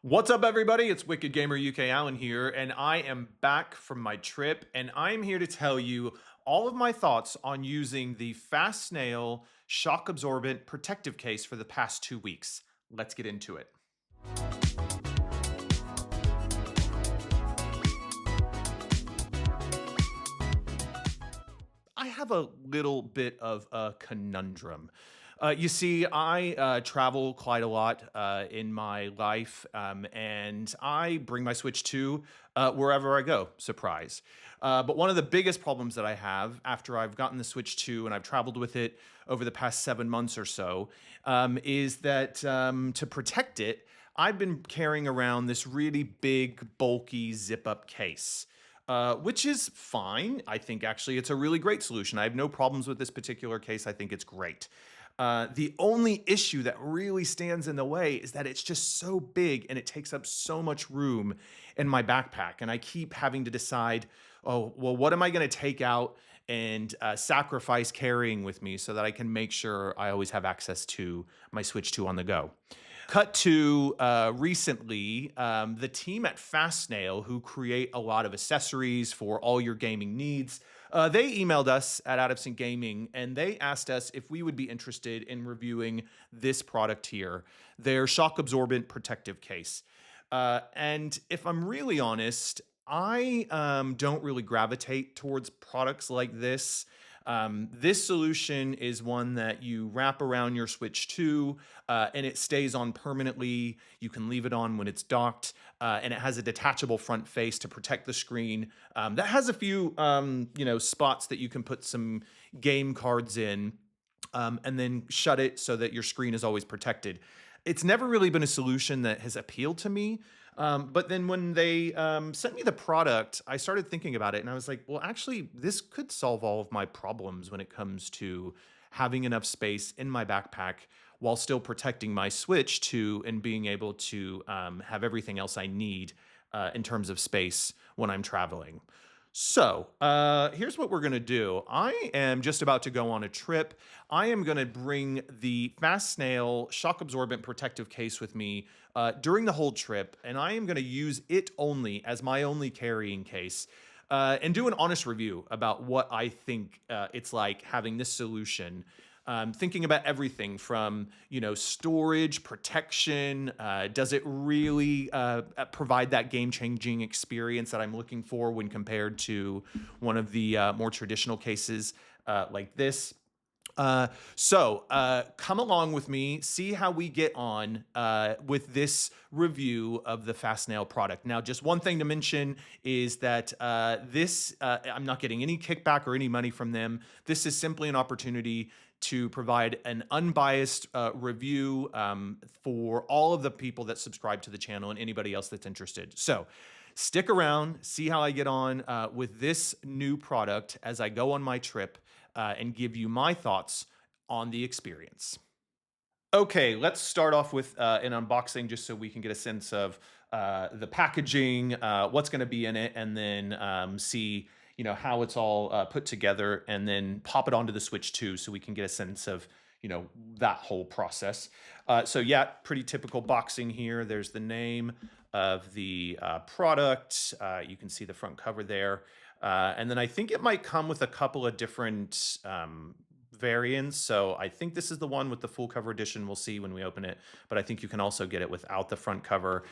What's up, everybody? It's Wicked Gamer UK Allen here, and I am back from my trip, and I'm here to tell you all of my thoughts on using the FastSnail shock absorbent protective case for the past 2 weeks. Let's get into it. I have a little bit of a conundrum. You see, I travel quite a lot in my life, and I bring my Switch 2 wherever I go. Surprise. But one of the biggest problems that I have after I've gotten the Switch 2 and I've traveled with it over the past 7 months or so is that to protect it, I've been carrying around this really big, bulky zip up case. Which is fine. I think actually it's a really great solution. I have no problems with this particular case. I think it's great. The only issue that really stands in the way is that it's just so big and it takes up so much room in my backpack. And I keep having to decide, oh, well, what am I going to take out and sacrifice carrying with me so that I can make sure I always have access to my Switch 2 on the go. Cut to recently, the team at FastSnail, who create a lot of accessories for all your gaming needs, they emailed us at Out of Sync Gaming and they asked us if we would be interested in reviewing this product here, their shock absorbent protective case. And if I'm really honest, I don't really gravitate towards products like this. This solution is one that you wrap around your Switch 2 and it stays on permanently. You can leave it on when it's docked, and it has a detachable front face to protect the screen. That has a few, spots that you can put some game cards in, and then shut it so that your screen is always protected. It's never really been a solution that has appealed to me. But then when they sent me the product, I started thinking about it and I was like, well, actually, this could solve all of my problems when it comes to having enough space in my backpack while still protecting my Switch 2 and being able to have everything else I need in terms of space when I'm traveling. So, here's what we're going to do. I am just about to go on a trip. I am going to bring the FastSnail shock absorbent protective case with me during the whole trip, and I am going to use it only as my only carrying case. And do an honest review about what I think it's like having this solution. Thinking about everything from, storage, protection. Does it really provide that game-changing experience that I'm looking for when compared to one of the more traditional cases like this? So come along with me, see how we get on with this review of the FastSnail product. Now, just one thing to mention is that I'm not getting any kickback or any money from them. This is simply an opportunity to provide an unbiased review for all of the people that subscribe to the channel and anybody else that's interested. So stick around, see how I get on with this new product as I go on my trip and give you my thoughts on the experience. Okay, let's start off with an unboxing just so we can get a sense of the packaging, what's going to be in it, and then see how it's all put together, and then pop it onto the Switch 2 so we can get a sense of that whole process. So yeah, pretty typical boxing here. There's the name of the product. You can see the front cover there. And then I think it might come with a couple of different variants. So I think this is the one with the full cover edition. We'll see when we open it. But I think you can also get it without the front cover.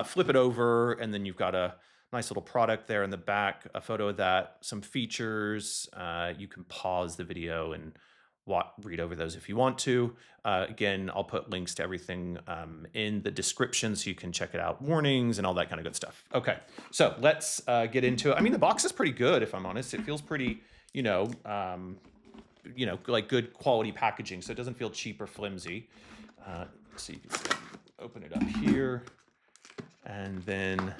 Flip it over, and then you've got a nice little product there in the back, a photo of that, some features. You can pause the video and read over those if you want to. Again, I'll put links to everything in the description so you can check it out, warnings and all that kind of good stuff. Okay, so let's get into it. I mean, the box is pretty good, if I'm honest. It feels pretty, like good quality packaging, so it doesn't feel cheap or flimsy. So you can open it up here, and then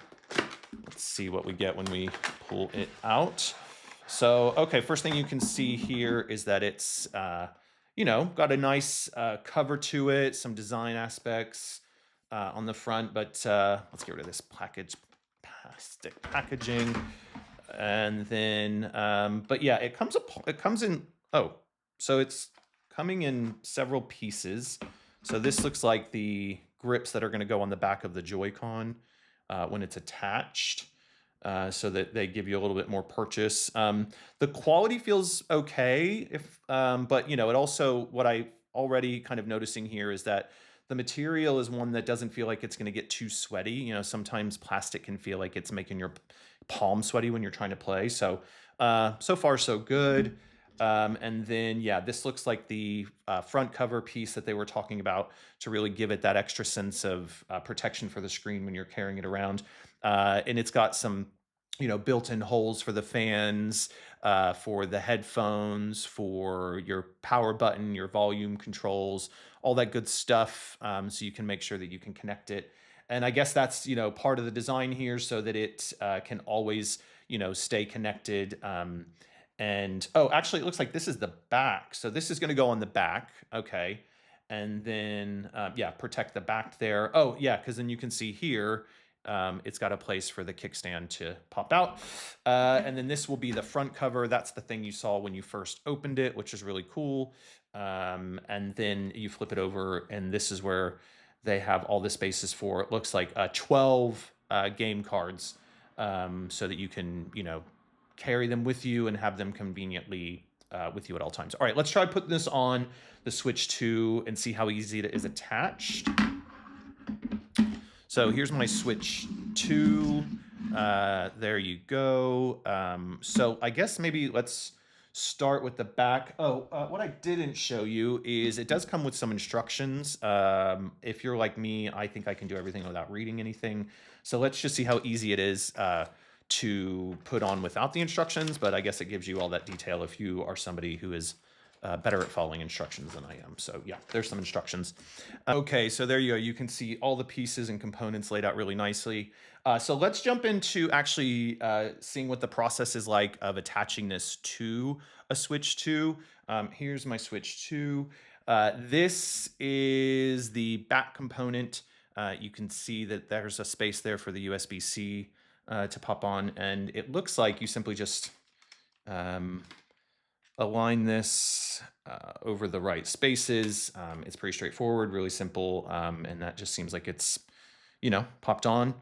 let's see what we get when we pull it out. So, okay, first thing you can see here is that it's, got a nice cover to it, some design aspects on the front, but let's get rid of this plastic packaging. And then, but yeah, it comes in, so it's coming in several pieces. So this looks like the grips that are going to go on the back of the Joy-Con when it's attached. So that they give you a little bit more purchase. The quality feels okay, but it also, what I already kind of noticing here is that the material is one that doesn't feel like it's going to get too sweaty. Sometimes plastic can feel like it's making your palm sweaty when you're trying to play. So so far so good. And then, yeah, this looks like the front cover piece that they were talking about to really give it that extra sense of protection for the screen when you're carrying it around. And it's got some, built-in holes for the fans, for the headphones, for your power button, your volume controls, all that good stuff. So you can make sure that you can connect it. And I guess that's, part of the design here so that it can always, stay connected. And oh, actually, it looks like this is the back. So this is going to go on the back. Okay. And then, yeah, protect the back there. Oh, yeah, because then you can see here, it's got a place for the kickstand to pop out. And then this will be the front cover. That's the thing you saw when you first opened it, which is really cool. And then you flip it over, and this is where they have all the spaces for, it looks like 12 game cards, so that you can, carry them with you and have them conveniently with you at all times. All right, let's try putting this on the Switch 2 and see how easy it is attached. So here's my Switch 2. There you go. So I guess maybe let's start with the back. Oh, what I didn't show you is it does come with some instructions. If you're like me, I think I can do everything without reading anything. So let's just see how easy it is to put on without the instructions, but I guess it gives you all that detail if you are somebody who is better at following instructions than I am. So yeah, there's some instructions. Okay, so there you go. You can see all the pieces and components laid out really nicely. So let's jump into actually seeing what the process is like of attaching this to a Switch 2. Here's my Switch 2. This is the back component. You can see that there's a space there for the USB-C to pop on, and it looks like you simply just align this over the right spaces. It's pretty straightforward, really simple, and that just seems like it's, popped on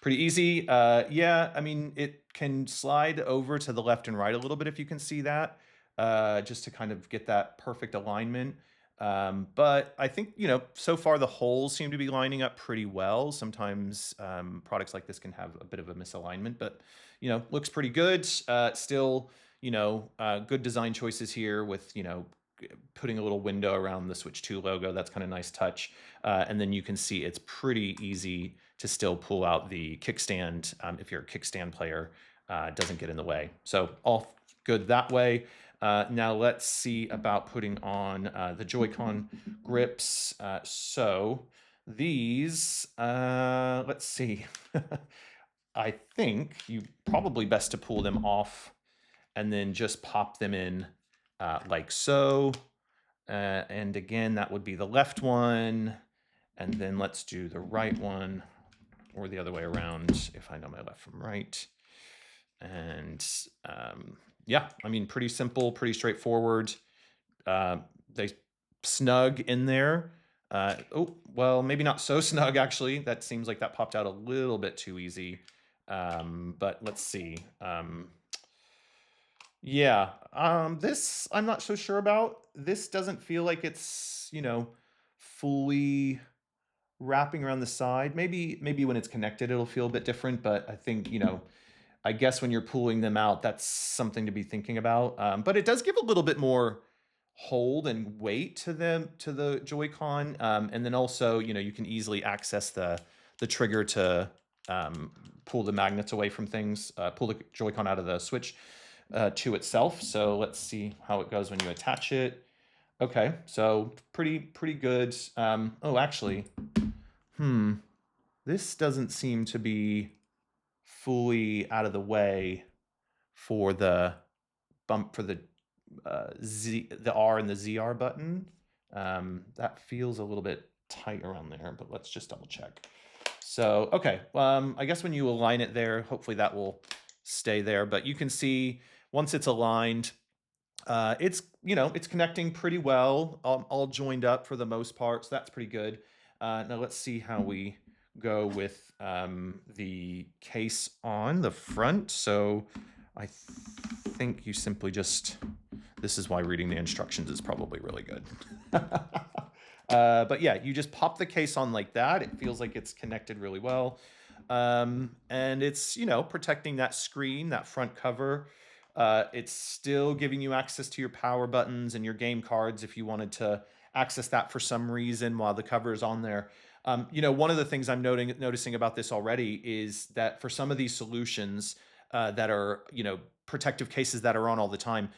pretty easy. Yeah, I mean, it can slide over to the left and right a little bit if you can see that, just to kind of get that perfect alignment. But I think, so far the holes seem to be lining up pretty well. Sometimes products like this can have a bit of a misalignment, but, looks pretty good. Still, good design choices here with, putting a little window around the Switch 2 logo. That's kind of nice touch. And then you can see it's pretty easy to still pull out the kickstand if you're a kickstand player. Doesn't get in the way. So all good that way. Now let's see about putting on the Joy-Con grips. So these, let's see. I think you probably best to pull them off and then just pop them in like so. And again, that would be the left one. And then let's do the right one, or the other way around if I know my left from right. And yeah, I mean, pretty simple, pretty straightforward. They snug in there. Oh, well, maybe not so snug, actually. That seems like that popped out a little bit too easy. But let's see. Yeah, this I'm not so sure about. This doesn't feel like it's, fully wrapping around the side. Maybe when it's connected, it'll feel a bit different, but I think, I guess when you're pulling them out, that's something to be thinking about. But it does give a little bit more hold and weight to the Joy-Con. And then also, you can easily access the trigger to pull the magnets away from things, pull the Joy-Con out of the Switch to itself. So let's see how it goes when you attach it. Okay, so pretty good. Oh, actually, this doesn't seem to be fully out of the way for the bump for the the R and the ZR button. That feels a little bit tight around there, but let's just double check. So, okay, I guess when you align it there, hopefully that will stay there. But you can see once it's aligned, it's it's connecting pretty well, all joined up for the most part, so that's pretty good. Now let's see how we go with the case on the front. So I think you simply just, this is why reading the instructions is probably really good. But yeah, you just pop the case on like that. It feels like it's connected really well. And it's, protecting that screen, that front cover. It's still giving you access to your power buttons and your game cards if you wanted to access that for some reason while the cover is on there. One of the things I'm noticing about this already is that for some of these solutions that are, protective cases that are on all the time,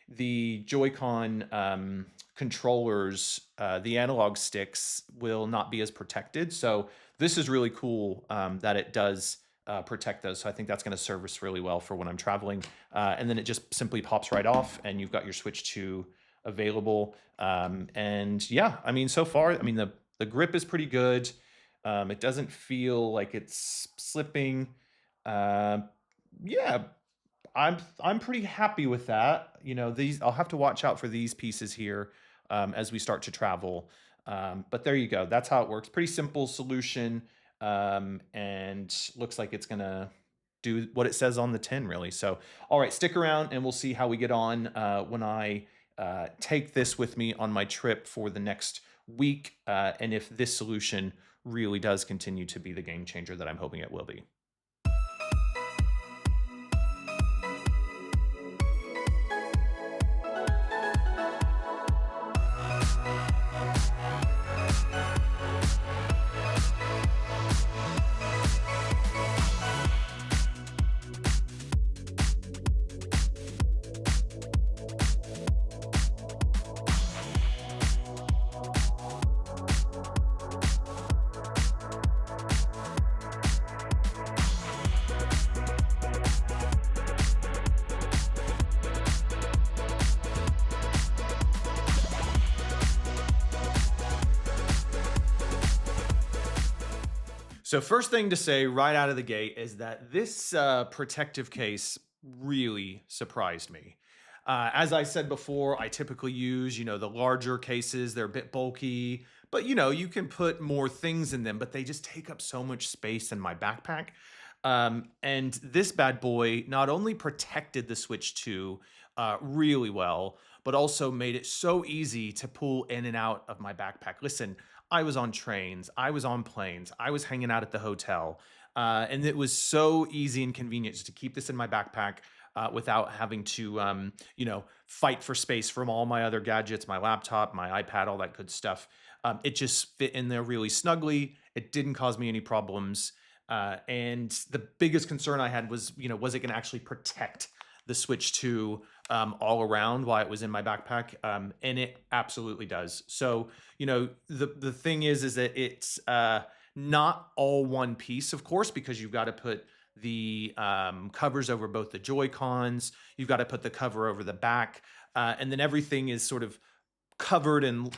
the Joy-Con controllers, the analog sticks will not be as protected. So this is really cool that it does protect those. So I think that's going to serve us really well for when I'm traveling. And then it just simply pops right off, and you've got your Switch 2 available. And yeah, I mean, so far, I mean, the grip is pretty good. It doesn't feel like it's slipping. Uh, yeah, I'm pretty happy with that. These, I'll have to watch out for these pieces here as we start to travel. But there you go. That's how it works. Pretty simple solution, and looks like it's gonna do what it says on the tin, really. So, all right, stick around, and we'll see how we get on when I take this with me on my trip for the next week, and if this solution really does continue to be the game changer that I'm hoping it will be. So first thing to say right out of the gate is that this protective case really surprised me. As I said before, I typically use, the larger cases. They're a bit bulky, but you can put more things in them, but they just take up so much space in my backpack. And this bad boy not only protected the Switch 2 really well, but also made it so easy to pull in and out of my backpack. Listen, I was on trains, I was on planes, I was hanging out at the hotel, and it was so easy and convenient just to keep this in my backpack without having to, fight for space from all my other gadgets, my laptop, my iPad, all that good stuff. It just fit in there really snugly. It didn't cause me any problems. And the biggest concern I had was, was it going to actually protect the Switch 2 all around while it was in my backpack? And it absolutely does. So, the thing is that it's not all one piece, of course, because you've got to put the covers over both the Joy Cons. You've got to put the cover over the back, and then everything is sort of covered and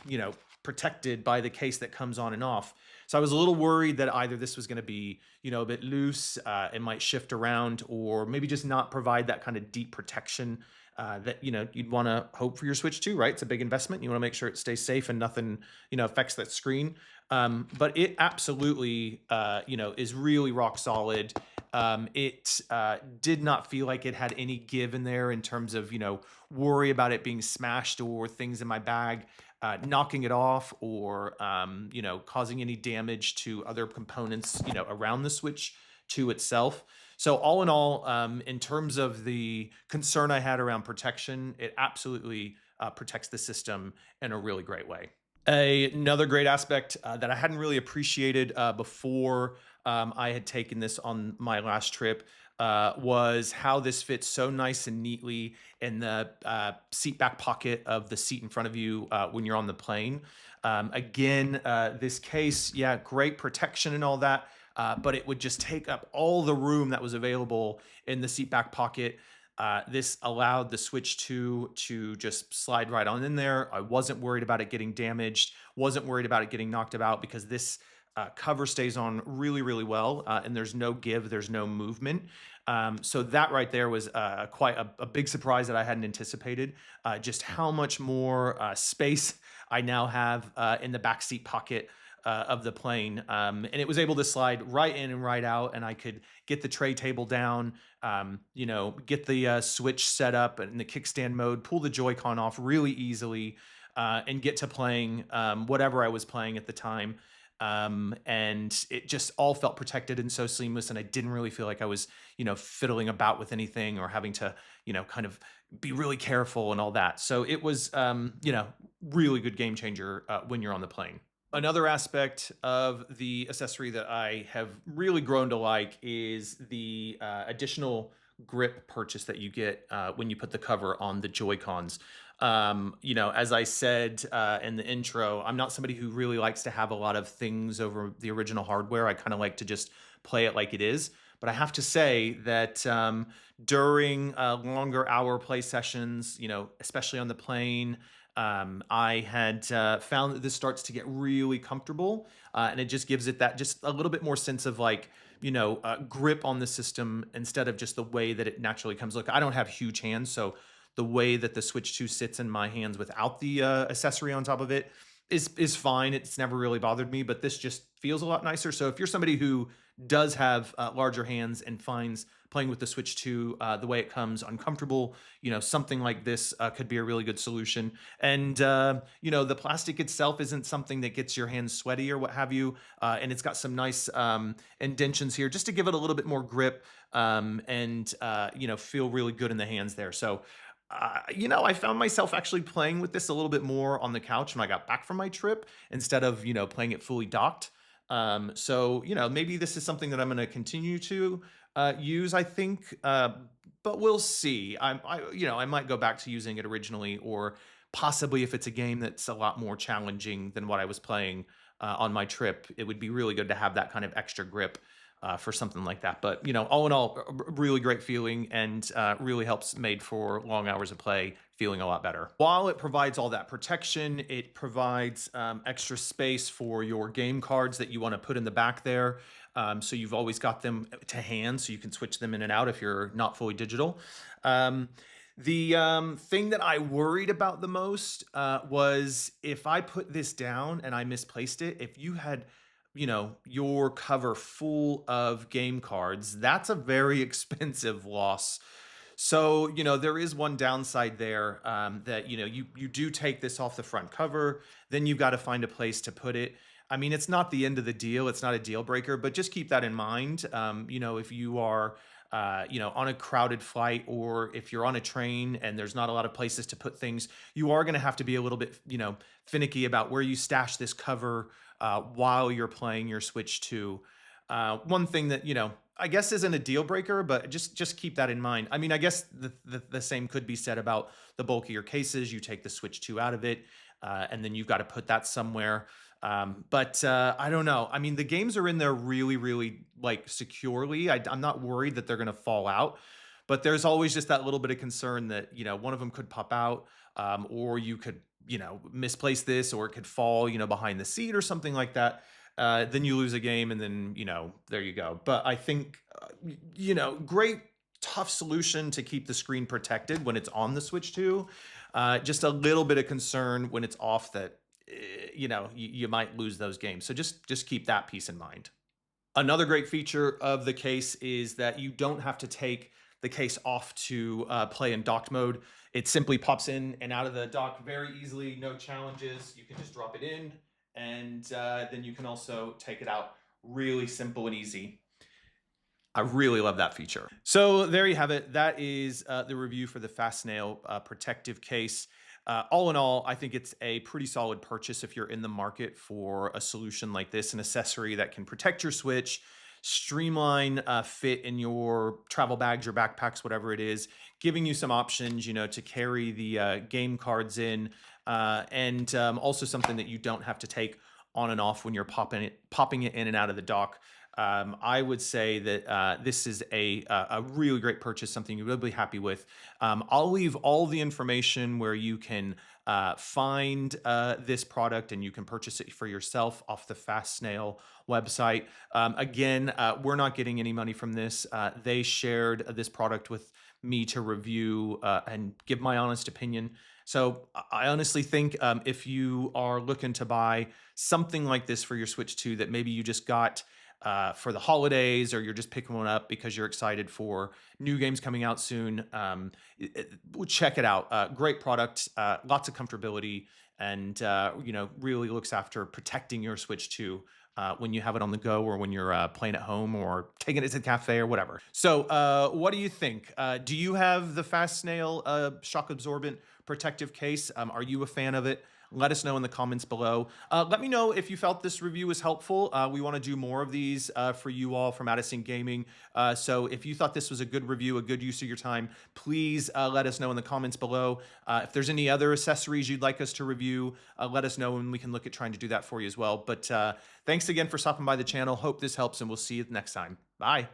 protected by the case that comes on and off. So I was a little worried that either this was going to be a bit loose, it might shift around, or maybe just not provide that kind of deep protection that you'd want to hope for your Switch 2, right? It's a big investment. You want to make sure it stays safe and nothing affects that screen. But it absolutely is really rock solid. It did not feel like it had any give in there in terms of worry about it being smashed or things in my bag knocking it off, or causing any damage to other components around the Switch 2 itself. So all in all, in terms of the concern I had around protection, it absolutely protects the system in a really great way. Another great aspect that I hadn't really appreciated before I had taken this on my last trip was how this fits so nice and neatly in the seat back pocket of the seat in front of you when you're on the plane. Again, this case, yeah, great protection and all that, but it would just take up all the room that was available in the seat back pocket. This allowed the Switch 2 to just slide right on in there. I wasn't worried about it getting damaged, wasn't worried about it getting knocked about, because this cover stays on really, really well, and there's no give, there's no movement. So that right there was quite a big surprise that I hadn't anticipated. Just how much more space I now have in the backseat pocket of the plane, and it was able to slide right in and right out, and I could get the tray table down, get the switch set up in the kickstand mode, pull the Joy-Con off really easily, and get to playing whatever I was playing at the time. And it just all felt protected and so seamless, and I didn't really feel like I was, fiddling about with anything or having to, kind of be really careful and all that. So it was, really good game changer when you're on the plane. Another aspect of the accessory that I have really grown to like is the additional grip purchase that you get when you put the cover on the Joy Cons. As I said in the intro, I'm not somebody who really likes to have a lot of things over the original hardware. I kind of like to just play it like it is. But I have to say that during longer hour play sessions, especially on the plane, I had found that this starts to get really comfortable, and it just gives it that just a little bit more sense of like, grip on the system instead of just the way that it naturally comes. Look, I don't have huge hands, so the way that the Switch 2 sits in my hands without the accessory on top of it is fine. It's never really bothered me, but this just feels a lot nicer. So if you're somebody who does have larger hands and finds playing with the Switch 2 the way it comes uncomfortable, something like this could be a really good solution. And the plastic itself isn't something that gets your hands sweaty or what have you. And it's got some nice indentions here just to give it a little bit more grip, and feel really good in the hands there. So I found myself actually playing with this a little bit more on the couch when I got back from my trip instead of, playing it fully docked. So, maybe this is something that I'm going to continue to use, I think, but we'll see. I might go back to using it originally, or possibly if it's a game that's a lot more challenging than what I was playing on my trip, it would be really good to have that kind of extra grip for something like that. But all in all, really great feeling, and really helps made for long hours of play feeling a lot better. While it provides all that protection, it provides extra space for your game cards that you want to put in the back there. So you've always got them to hand, so you can switch them in and out if you're not fully digital. The thing that I worried about the most was if I put this down and I misplaced it, if you had your cover full of game cards, that's a very expensive loss. So, there is one downside there, that, you do take this off the front cover, then you've got to find a place to put it. I mean, it's not the end of the deal. It's not a deal breaker, but just keep that in mind. If you are, on a crowded flight, or if you're on a train and there's not a lot of places to put things, you are going to have to be a little bit, finicky about where you stash this cover while you're playing your Switch 2. One thing that, I guess isn't a deal breaker, but just keep that in mind. I mean, I guess the same could be said about the bulkier cases. You take the Switch 2 out of it, and then you've got to put that somewhere. But I don't know. I mean, the games are in there really, really like securely. I'm not worried that they're going to fall out, but there's always just that little bit of concern that, one of them could pop out, or you could, misplace this, or it could fall, behind the seat or something like that. Then you lose a game, and then, there you go. But I think, great, tough solution to keep the screen protected when it's on the Switch 2. Just a little bit of concern when it's off that, you might lose those games. So just keep that piece in mind. Another great feature of the case is that you don't have to take the case off to play in docked mode. It simply pops in and out of the dock very easily, no challenges. You can just drop it in, and then you can also take it out. Really simple and easy. I really love that feature. So there you have it. That is the review for the FastSnail protective case. All in all, I think it's a pretty solid purchase if you're in the market for a solution like this, an accessory that can protect your Switch, streamline fit in your travel bags, your backpacks, whatever it is, giving you some options, to carry the game cards in, and also something that you don't have to take on and off when you're popping it in and out of the dock. I would say that this is a really great purchase, something you're really happy with. I'll leave all the information where you can find this product, and you can purchase it for yourself off the FastSnail website. Again, we're not getting any money from this. They shared this product with me to review and give my honest opinion. So I honestly think if you are looking to buy something like this for your Switch 2 that maybe you just got for the holidays, or you're just picking one up because you're excited for new games coming out soon, check it out. Great product, lots of comfortability, and really looks after protecting your Switch 2 when you have it on the go, or when you're playing at home or taking it to the cafe or whatever. So, what do you think? Do you have the Fast Snail shock absorbent protective case? Are you a fan of it? Let us know in the comments below. Let me know if you felt this review was helpful. We want to do more of these for you all from Addison Gaming. So if you thought this was a good review, a good use of your time, please let us know in the comments below. If there's any other accessories you'd like us to review, let us know and we can look at trying to do that for you as well. But thanks again for stopping by the channel. Hope this helps, and we'll see you next time. Bye.